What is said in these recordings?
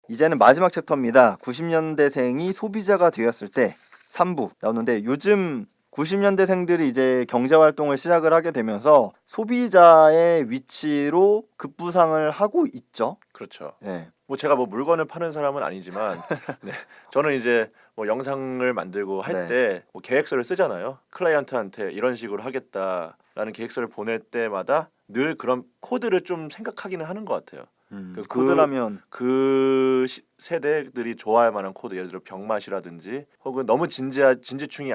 이제는 마지막 챕터입니다. 90년대생이 소비자가 되었을 때 3부 나오는데 요즘 90년대생들이 이제 경제활동을 시작을 하게 되면서 소비자의 위치로 급부상을 하고 있죠. 그렇죠. 네. 뭐 제가 뭐 물건을 파는 사람은 아니지만 네. 저는 이제 뭐 영상을 만들고 할 네. 때 뭐 계획서를 쓰잖아요. 클라이언트한테 이런 식으로 하겠다라는 계획서를 보낼 때마다 늘 그런 코드를 좀 생각하기는 하는 것 같아요. 코드라면 세대들이 좋아할 만한 코드, 예를 들어 병맛이라든지 혹은 너무 진지충이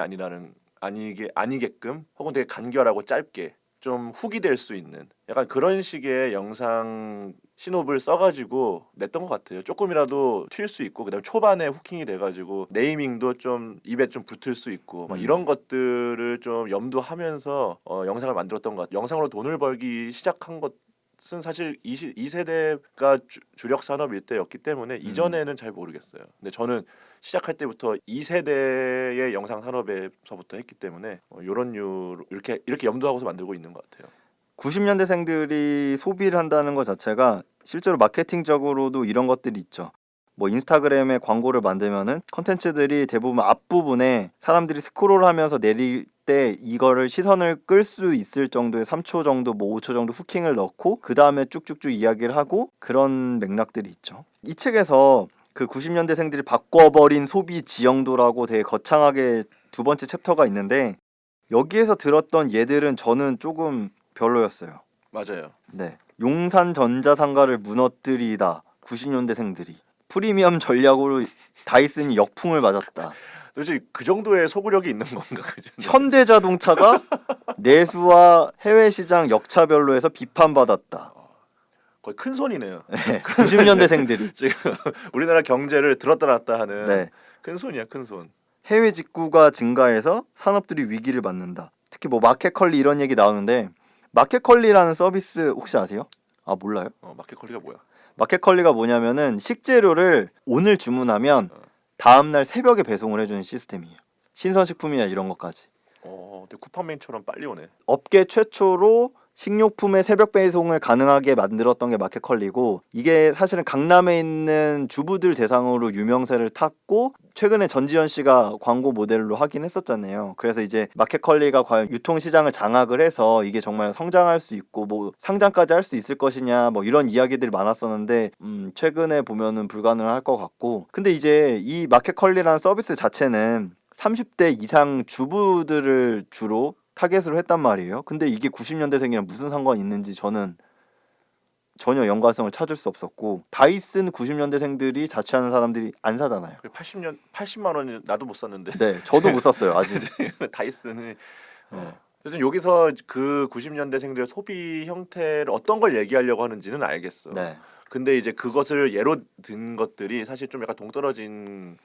아니게끔 혹은 되게 간결하고 짧게 좀 훅이 될 수 있는 약간 그런 식의 영상 신호를 써가지고 냈던 것 같아요. 조금이라도 튈 수 있고 그다음에 초반에 후킹이 돼가지고 네이밍도 좀 입에 좀 붙을 수 있고 막 이런 것들을 좀 염두하면서 영상을 만들었던 것 같아요. 영상으로 돈을 벌기 시작한 것은 사실 이 세대가 주력 산업일 때였기 때문에 이전에는 잘 모르겠어요. 근데 저는 시작할 때부터 이 세대의 영상 산업에서부터 했기 때문에 이런 류로 이렇게 염두하고서 만들고 있는 것 같아요. 90년대생들이 소비를 한다는 것 자체가 실제로 마케팅적으로도 이런 것들이 있죠. 뭐 인스타그램에 광고를 만들면은 컨텐츠들이 대부분 앞부분에 사람들이 스크롤하면서 내릴 때 이거를 시선을 끌 수 있을 정도의 3초 정도 뭐 5초 정도 후킹을 넣고 그 다음에 쭉쭉쭉 이야기를 하고 그런 맥락들이 있죠. 이 책에서 그 90년대생들이 바꿔버린 소비 지형도라고 되게 거창하게 두 번째 챕터가 있는데 여기에서 들었던 예들은 저는 조금 별로였어요. 맞아요. 네. 용산 전자상가를 무너뜨리다. 90년대생들이 프리미엄 전략으로 다이슨이 역풍을 맞았다. 도대체 그 정도의 소구력이 있는 건가? 그죠? 현대자동차가 내수와 해외 시장 역차별로해서 비판받았다. 거의 큰 손이네요. 네. 90년대생들이 지금 우리나라 경제를 들었다 놨다 하는 네. 큰 손이야, 큰 손. 해외 직구가 증가해서 산업들이 위기를 맞는다. 특히 뭐 마켓컬리 이런 얘기 나오는데 마켓컬리라는 서비스 혹시 아세요? 아 몰라요? 마켓컬리가 뭐야? 마켓컬리가 뭐냐면은 식재료를 오늘 주문하면 다음날 새벽에 배송을 해주는 시스템이에요. 신선식품이나 이런 것까지. 근데 쿠팡맨처럼 빨리 오네. 업계 최초로 식료품의 새벽 배송을 가능하게 만들었던 게 마켓컬리고 이게 사실은 강남에 있는 주부들 대상으로 유명세를 탔고 최근에 전지현 씨가 광고 모델로 하긴 했었잖아요. 그래서 이제 마켓컬리가 과연 유통시장을 장악을 해서 이게 정말 성장할 수 있고 뭐 상장까지 할 수 있을 것이냐 뭐 이런 이야기들이 많았었는데 최근에 보면은 불가능할 것 같고 근데 이제 이 마켓컬리라는 서비스 자체는 30대 이상 주부들을 주로 타겟으로 했단 말이에요. 근데 이게 90년대생이랑 무슨 상관이 있는지 저는 전혀 연관성을 찾을 수 없었고 다이슨 90년대생들이 자취하는 사람들이 안 사잖아요. 80만 원이 나도 못 샀는데. 네, 저도 못 샀어요 아직. 다이슨을. 그래서 여기서 그 90년대생들의 소비 형태를 어떤 걸 얘기하려고 하는지는 알겠어. 네. 근데 이제 그것을 예로 든 것들이 사실 좀 약간 동떨어진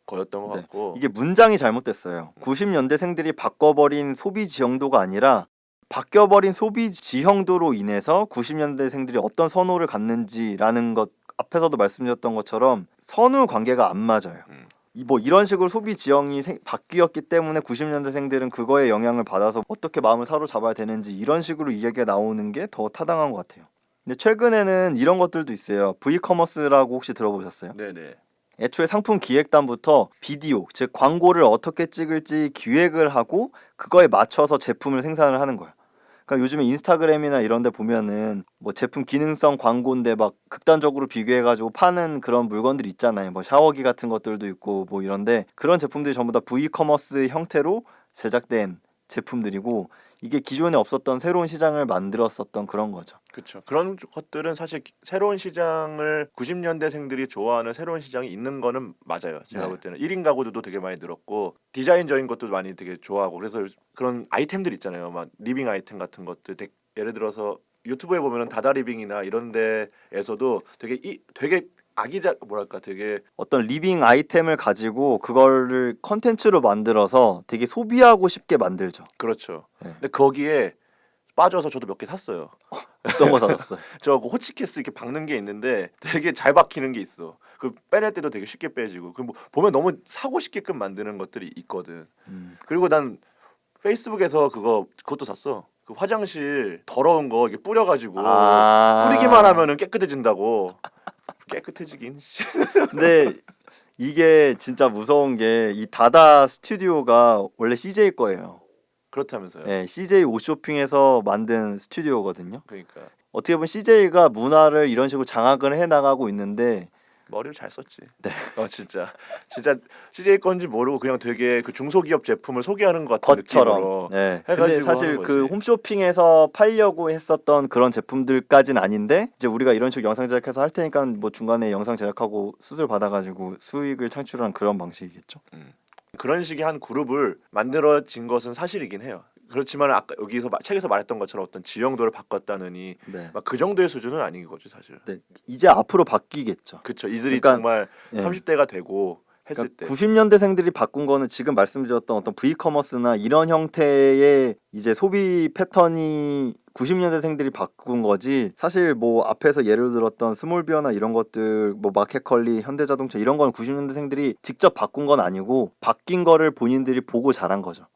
거였던 것 네. 같고. 이게 문장이 잘못됐어요. 90년대생들이 바꿔버린 소비 지형도가 아니라 바뀌어버린 소비 지형도로 인해서 90년대생들이 어떤 선호를 갖는지라는 것 앞에서도 말씀드렸던 것처럼 선후 관계가 안 맞아요. 뭐 이런 식으로 소비 지형이 바뀌었기 때문에 90년대생들은 그거에 영향을 받아서 어떻게 마음을 사로잡아야 되는지 이런 식으로 이야기가 나오는 게 더 타당한 것 같아요. 근데 최근에는 이런 것들도 있어요. V커머스라고 혹시 들어보셨어요? 네네. 애초에 상품 기획단부터 비디오, 즉 광고를 어떻게 찍을지 기획을 하고 그거에 맞춰서 제품을 생산을 하는 거야. 그러니까 요즘에 인스타그램이나 이런 데 보면은 뭐 제품 기능성 광고인데 막 극단적으로 비교해가지고 파는 그런 물건들 있잖아요. 뭐 샤워기 같은 것들도 있고 뭐 이런데 그런 제품들이 전부 다 V커머스 형태로 제작된 제품들이고 이게 기존에 없었던 새로운 시장을 만들었었던 그런 거죠. 그렇죠. 그런 것들은 사실 새로운 시장을 90년대생들이 좋아하는 새로운 시장이 있는 거는 맞아요. 제가 볼 때는 1인 가구들도 되게 많이 늘었고 디자인적인 것도 많이 되게 좋아하고 그래서 그런 아이템들 있잖아요. 막 리빙 아이템 같은 것들 예를 들어서 유튜브에 보면은 다다리빙이나 이런 데에서도 되게 뭐랄까 되게 어떤 리빙 아이템을 가지고 그거를 컨텐츠로 만들어서 되게 소비하고 싶게 만들죠. 그렇죠. 네. 근데 거기에 빠져서 저도 몇 개 샀어요. 어떤 거 사셨어요? 저 호치키스 이렇게 박는 게 있는데 되게 잘 박히는 게 있어. 그 빼낼 때도 되게 쉽게 빼지고. 그 뭐 보면 너무 사고 싶게끔 만드는 것들이 있거든. 그리고 난 페이스북에서 그것도 샀어. 그 화장실 더러운 거 이게 뿌려가지고 뿌리기만 하면은 깨끗해진다고. 깨끗해지긴. 근데 이게 진짜 무서운 게 이 다다 스튜디오가 원래 CJ 거예요. 그렇다면서요. 네, CJ 옷쇼핑에서 만든 스튜디오거든요. 그러니까 어떻게 보면 CJ가 문화를 이런 식으로 장악을 해 나가고 있는데 머리를 잘 썼지. 네. 진짜 CJ 건지 모르고 그냥 되게 그 중소기업 제품을 소개하는 것 같은 것처럼. 느낌으로 네. 해가지고 근데 사실 하는 그 거지. 홈쇼핑에서 팔려고 했었던 그런 제품들까지는 아닌데 이제 우리가 이런 식으로 영상 제작해서 할 테니까 뭐 중간에 영상 제작하고 수수료 받아가지고 수익을 창출하는 그런 방식이겠죠. 그런 식의 한 그룹을 만들어진 것은 사실이긴 해요. 그렇지만 아까 여기서 책에서 말했던 것처럼 어떤 지형도를 바꿨다느니 네. 막 그 정도의 수준은 아닌 거지 사실. 네. 이제 앞으로 바뀌겠죠. 그쵸. 이들이 그러니까, 정말 예. 30대가 되고 했을 그러니까 때 90년대생들이 바꾼 거는 지금 말씀드렸던 어떤 V커머스나 이런 형태의 이제 소비 패턴이 90년대생들이 바꾼 거지. 사실 뭐 앞에서 예를 들었던 스몰비어나 이런 것들 뭐 마켓컬리, 현대자동차 이런 건 90년대생들이 직접 바꾼 건 아니고 바뀐 거를 본인들이 보고 자란 거죠.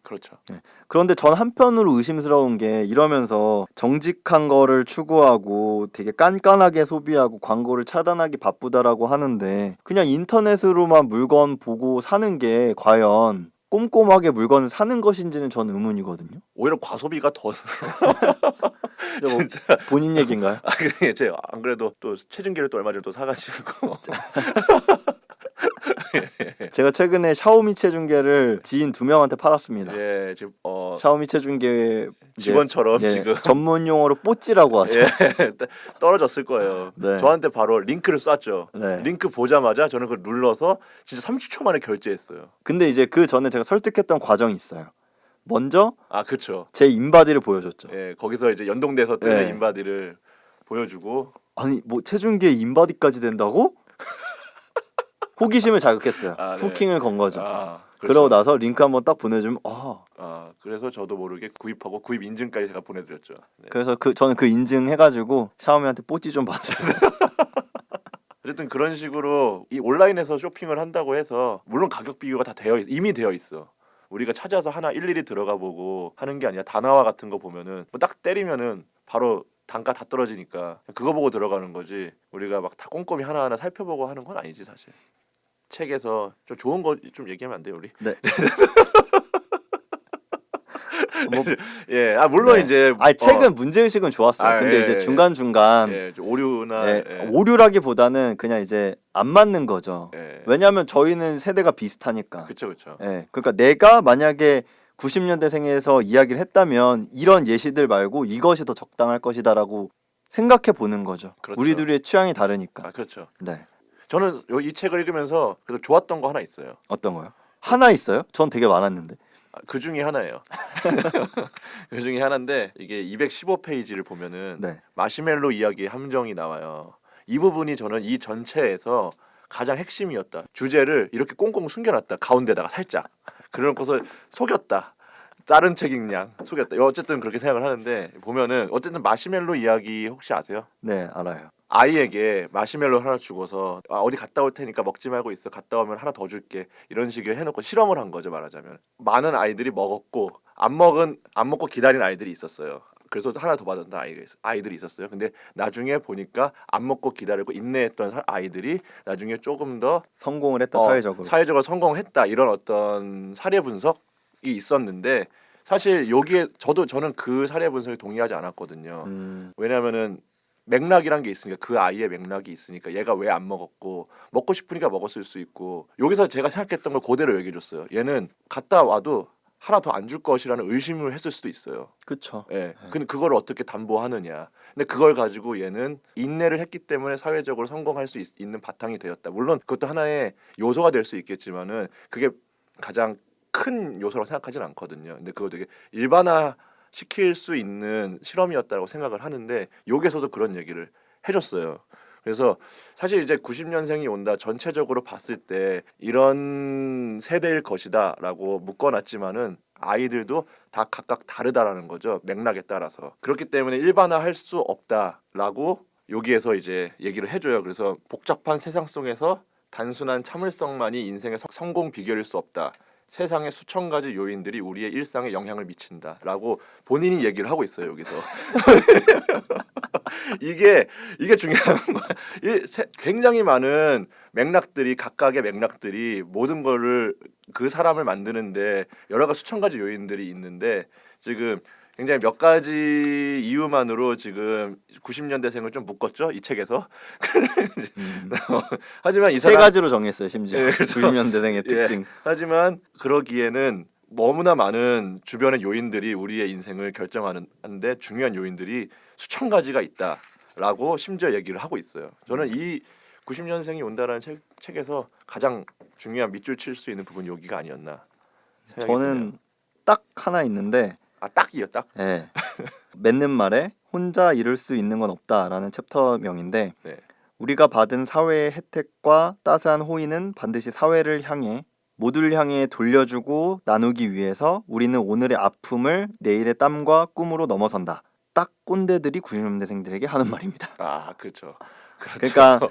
그렇죠. 네. 그런데 전 한편으로 의심스러운 게 이러면서 정직한 거를 추구하고 되게 깐깐하게 소비하고 광고를 차단하기 바쁘다라고 하는데 그냥 인터넷으로만 물건 보고 사는 게 과연 꼼꼼하게 물건을 사는 것인지는 전 의문이거든요. 오히려 과소비가 더 근데 뭐 진짜. 본인 얘기인가요? 그게 제가 안 그래도 또 체중계를 또 얼마 전에 또 사가지고 제가 최근에 샤오미 체중계를 지인 2명한테 팔았습니다. 예 지금 샤오미 체중계 이제, 직원처럼 예, 지금 전문 용어로 뽀찌라고 하죠. 예 떨어졌을 거예요. 네. 저한테 바로 링크를 쐈죠. 네. 링크 보자마자 저는 그걸 눌러서 진짜 30초 만에 결제했어요. 근데 이제 그 전에 제가 설득했던 과정이 있어요. 먼저 아 그쵸. 제 인바디를 보여줬죠. 예 거기서 이제 연동돼서 뜨는 예. 인바디를 보여주고 아니 뭐 체중계에 인바디까지 된다고? 호기심을 자극했어요. 아, 네. 후킹을 건 거죠. 그렇죠. 그러고 나서 링크 한번 딱 보내주면 그래서 저도 모르게 구입하고 구입 인증까지 제가 보내드렸죠. 네. 그래서 저는 그 인증해가지고 샤오미한테 뽀찌 좀 받으세요. 어쨌든 그런 식으로 이 온라인에서 쇼핑을 한다고 해서 물론 가격 비교가 다 이미 되어 있어. 우리가 찾아서 하나 일일이 들어가 보고 하는 게 아니라 단화화 같은 거 보면은 뭐 딱 때리면은 바로 단가 다 떨어지니까 그거 보고 들어가는 거지. 우리가 막 다 꼼꼼히 하나하나 살펴보고 하는 건 아니지 사실. 책에서 좀 좋은 거 좀 얘기하면 안 돼요 우리? 네. 뭐, 예, 물론 네. 이제 책은 문제의식은 좋았어요. 근데 예, 이제 예, 중간중간 좀 오류나 오류라기보다는 그냥 이제 안 맞는 거죠. 예. 왜냐하면 저희는 세대가 비슷하니까. 그쵸. 그러니까 내가 만약에 90년대생에서 이야기를 했다면 이런 예시들 말고 이것이 더 적당할 것이다라고 생각해 보는 거죠. 그렇죠. 우리 둘의 취향이 다르니까. 그렇죠. 네. 저는 이 책을 읽으면서 그래도 좋았던 거 하나 있어요. 어떤 거요? 하나 있어요? 전 되게 많았는데. 그 중에 하나예요. 그 중에 하나인데 이게 215페이지를 보면은 네. 마시멜로 이야기의 함정이 나와요. 이 부분이 저는 이 전체에서 가장 핵심이었다. 주제를 이렇게 꽁꽁 숨겨놨다. 가운데다가 살짝. 그러고서 속였다. 다른 책임 양 속였다. 어쨌든 그렇게 생각을 하는데 보면은 어쨌든 마시멜로 이야기 혹시 아세요? 네, 알아요. 아이에게 마시멜로 하나 주고서 어디 갔다 올 테니까 먹지 말고 있어. 갔다 오면 하나 더 줄게. 이런 식으로 해놓고 실험을 한 거죠 말하자면. 많은 아이들이 먹었고 안 먹고 기다린 아이들이 있었어요. 그래서 하나 더 받았던 아이들이 있었어요. 근데 나중에 보니까 안 먹고 기다리고 인내했던 아이들이 나중에 조금 더 성공을 했다 사회적으로 성공했다. 이런 어떤 사례 분석이 있었는데 사실 여기에 저는 그 사례 분석에 동의하지 않았거든요. 왜냐하면은 맥락이란 게 있으니까 그 아이의 맥락이 있으니까 얘가 왜 안 먹었고 먹고 싶으니까 먹었을 수 있고 여기서 제가 생각했던 걸 그대로 얘기해줬어요. 얘는 갔다 와도 하나 더 안 줄 것이라는 의심을 했을 수도 있어요. 그렇죠. 예. 근데 그걸 어떻게 담보하느냐. 근데 그걸 가지고 얘는 인내를 했기 때문에 사회적으로 성공할 수 있는 바탕이 되었다. 물론 그것도 하나의 요소가 될 수 있겠지만은 그게 가장 큰 요소라고 생각하지는 않거든요. 근데 그거 되게 일반화 시킬 수 있는 실험이었다고 생각을 하는데 여기서도 그런 얘기를 해줬어요. 그래서 사실 이제 90년생이 온다 전체적으로 봤을 때 이런 세대일 것이다라고 묶어놨지만은 아이들도 다 각각 다르다라는 거죠. 맥락에 따라서. 그렇기 때문에 일반화할 수 없다라고 여기에서 이제 얘기를 해줘요. 그래서 복잡한 세상 속에서 단순한 참을성만이 인생의 성공 비결일 수 없다. 세상의 수천 가지 요인들이 우리의 일상에 영향을 미친다라고 본인이 얘기를 하고 있어요 여기서. 이게 중요한 거야. 굉장히 많은 맥락들이 각각의 맥락들이 모든 거를 그 사람을 만드는데 여러 가지 수천 가지 요인들이 있는데 지금 굉장히 몇 가지 이유만으로 지금 90년대생을 좀 묶었죠 이 책에서. 하지만 이 세 사람 가지로 정했어요 심지어. 예, 그렇죠. 90년대생의 특징. 하지만 그러기에는 너무나 많은 주변의 요인들이 우리의 인생을 결정하는데 중요한 요인들이 수천 가지가 있다라고 심지어 얘기를 하고 있어요. 저는 이 90년생이 온다라는 책에서 가장 중요한 밑줄 칠 수 있는 부분이 여기가 아니었나 생각이 저는 드네요. 딱 하나 있는데 딱이요 딱. 예. 맺는 말에 혼자 이룰 수 있는 건 없다라는 챕터명인데 네. 우리가 받은 사회의 혜택과 따스한 호의는 반드시 사회를 향해 모두를 향해 돌려주고 나누기 위해서 우리는 오늘의 아픔을 내일의 땀과 꿈으로 넘어선다. 딱 꼰대들이 90년대생들에게 하는 말입니다. 그렇죠. 그러니까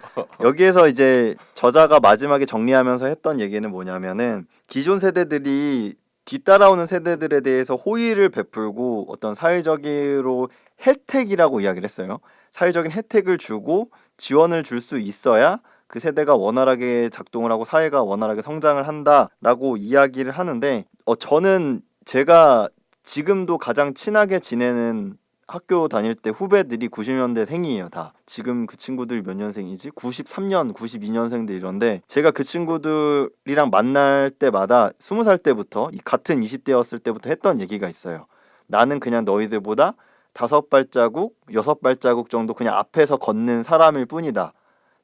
여기에서 이제 저자가 마지막에 정리하면서 했던 얘기는 뭐냐면은 기존 세대들이 뒤따라오는 세대들에 대해서 호의를 베풀고 어떤 사회적으로 혜택이라고 이야기를 했어요. 사회적인 혜택을 주고 지원을 줄 수 있어야 그 세대가 원활하게 작동을 하고 사회가 원활하게 성장을 한다라고 이야기를 하는데 저는 제가 지금도 가장 친하게 지내는 학교 다닐 때 후배들이 90년대생이에요 다. 지금 그 친구들 몇 년생이지? 93년, 92년생들 이런데 제가 그 친구들이랑 만날 때마다 20살 때부터 같은 20대였을 때부터 했던 얘기가 있어요. 나는 그냥 너희들보다 5발자국, 6발자국 정도 그냥 앞에서 걷는 사람일 뿐이다.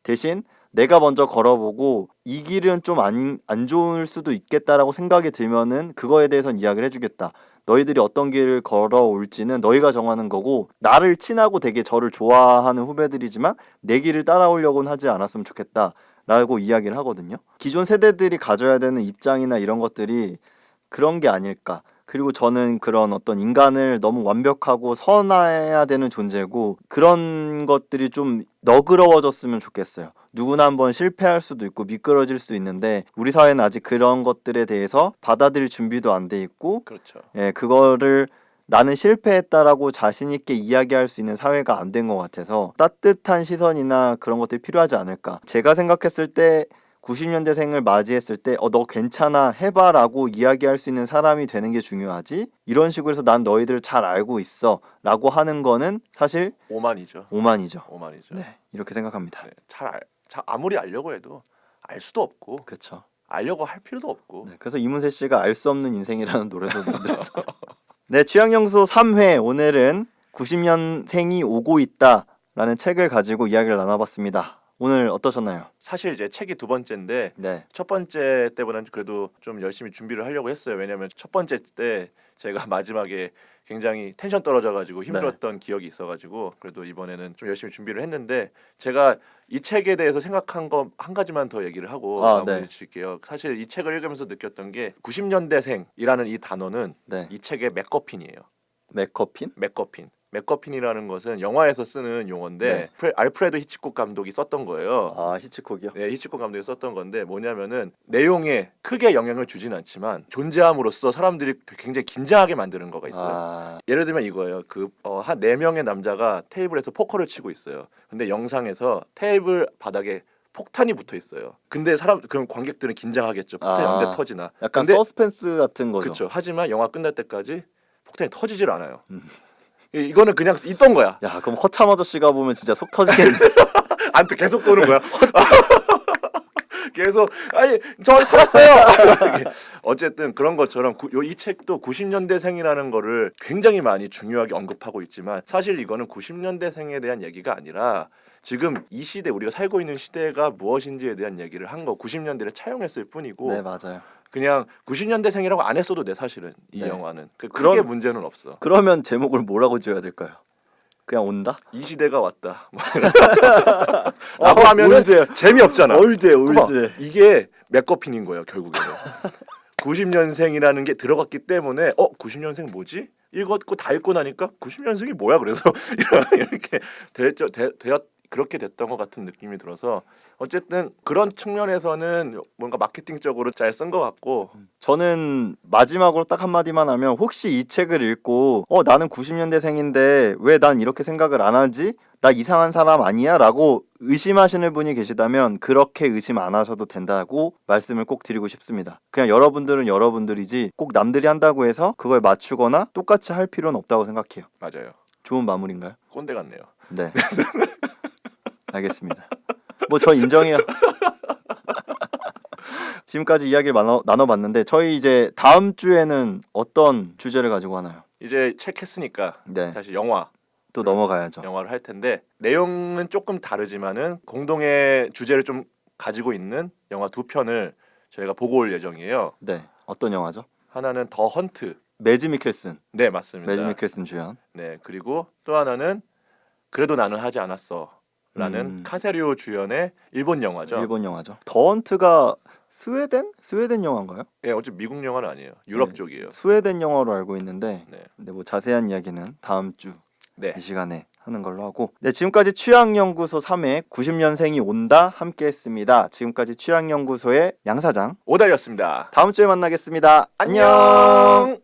대신 내가 먼저 걸어보고 이 길은 좀 안 좋을 수도 있겠다라고 생각이 들면은 그거에 대해서는 이야기를 해주겠다. 너희들이 어떤 길을 걸어올지는 너희가 정하는 거고 나를 친하고 되게 저를 좋아하는 후배들이지만 내 길을 따라오려고는 하지 않았으면 좋겠다 라고 이야기를 하거든요. 기존 세대들이 가져야 되는 입장이나 이런 것들이 그런 게 아닐까. 그리고 저는 그런 어떤 인간을 너무 완벽하고 선해야 되는 존재고 그런 것들이 좀 너그러워졌으면 좋겠어요. 누구나 한번 실패할 수도 있고 미끄러질 수 있는데 우리 사회는 아직 그런 것들에 대해서 받아들일 준비도 안 돼 있고 그렇죠. 그거를 나는 실패했다라고 자신 있게 이야기할 수 있는 사회가 안 된 것 같아서 따뜻한 시선이나 그런 것들이 필요하지 않을까. 제가 생각했을 때 90년대생을 맞이했을 때 너 괜찮아 해봐라고 이야기할 수 있는 사람이 되는 게 중요하지 이런 식으로 해서 난 너희들 잘 알고 있어 라고 하는 거는 사실 오만이죠. 오만이죠. 네, 이렇게 생각합니다. 네, 아무리 알려고 해도 알 수도 없고 그렇죠. 알려고 할 필요도 없고. 그래서 이문세 씨가 알 수 없는 인생이라는 노래도 만들었죠. 네, 취향영수 3회 오늘은 90년생이 오고 있다라는 책을 가지고 이야기를 나눠봤습니다. 오늘 어떠셨나요? 사실 이제 책이 두 번째인데 네. 첫 번째 때보다는 그래도 좀 열심히 준비를 하려고 했어요. 왜냐하면 첫 번째 때 제가 마지막에 굉장히 텐션 떨어져가지고 힘들었던 기억이 있어가지고 그래도 이번에는 좀 열심히 준비를 했는데 제가 이 책에 대해서 생각한 거 한 가지만 더 얘기를 하고 마무리 짓게요. 사실 이 책을 읽으면서 느꼈던 게 90년대생이라는 이 단어는 이 책의 맥거핀이에요. 맥거핀. 맥거핀이라는 것은 영화에서 쓰는 용어인데 알프레드 히치콕 감독이 썼던 거예요. 히치콕이요? 네, 히치콕 감독이 썼던 건데 뭐냐면은 내용에 크게 영향을 주진 않지만 존재함으로써 사람들이 굉장히 긴장하게 만드는 거가 있어요. 예를 들면 이거예요. 한 4명의 남자가 테이블에서 포커를 치고 있어요. 근데 영상에서 테이블 바닥에 폭탄이 붙어 있어요. 근데 그럼 관객들은 긴장하겠죠. 폭탄이 언제 터지나. 약간 서스펜스 같은 거죠. 그렇죠. 하지만 영화 끝날 때까지 폭탄이 터지질 않아요. 이거는 그냥 있던 거야. 야, 그럼 허참 아저씨가 보면 진짜 속 터지겠네. 안트 계속 도는 거야. 계속 저 살았어요. 어쨌든 그런 것처럼 이 책도 90년대생이라는 거를 굉장히 많이 중요하게 언급하고 있지만 사실 이거는 90년대생에 대한 얘기가 아니라 지금 이 시대 우리가 살고 있는 시대가 무엇인지에 대한 얘기를 한 거 90년대를 차용했을 뿐이고 네, 맞아요. 그냥 90년대생이라고 안 했어도 돼 사실은 이 영화는 크게 문제는 없어. 그러면 제목을 뭐라고 지어야 될까요? 그냥 온다? 이 시대가 왔다. 라고 하면은 재미없잖아. 올드. 이게 맥거핀인 거예요 결국에는. 90년생이라는 게 들어갔기 때문에 90년생 뭐지? 읽었고 다 읽고 나니까 90년생이 뭐야 그래서 이렇게 그렇게 됐던 것 같은 느낌이 들어서 어쨌든 그런 측면에서는 뭔가 마케팅적으로 잘 쓴 것 같고 저는 마지막으로 딱 한마디만 하면 혹시 이 책을 읽고 나는 90년대생인데 왜 난 이렇게 생각을 안 하지? 나 이상한 사람 아니야? 라고 의심하시는 분이 계시다면 그렇게 의심 안 하셔도 된다고 말씀을 꼭 드리고 싶습니다. 그냥 여러분들은 여러분들이지 꼭 남들이 한다고 해서 그걸 맞추거나 똑같이 할 필요는 없다고 생각해요. 맞아요. 좋은 마무리인가요? 꼰대 같네요. 네. 알겠습니다. 뭐 저 인정해요. 지금까지 이야기를 나눠봤는데 저희 이제 다음 주에는 어떤 주제를 가지고 하나요? 이제 책 했으니까 네. 사실 영화 또 넘어가야죠. 영화를 할 텐데 내용은 조금 다르지만은 공동의 주제를 좀 가지고 있는 영화 두 편을 저희가 보고 올 예정이에요. 네. 어떤 영화죠? 하나는 더 헌트. 매즈 미켈슨. 네, 맞습니다. 매즈 미켈슨 주연. 네, 그리고 또 하나는 그래도 나는 하지 않았어. 라는 카세리오 주연의 일본 영화죠. 일본 영화죠. 더 헌트가 스웨덴 영화인가요? 예, 어차피 미국 영화는 아니에요. 유럽 네. 쪽이에요. 스웨덴 영화로 알고 있는데 네. 네, 뭐 자세한 이야기는 다음 주 네. 이 시간에 하는 걸로 하고 네, 지금까지 취향연구소 3회 90년생이 온다 함께 했습니다. 지금까지 취향연구소의 양 사장 오달이었습니다. 다음 주에 만나겠습니다. 안녕. 안녕.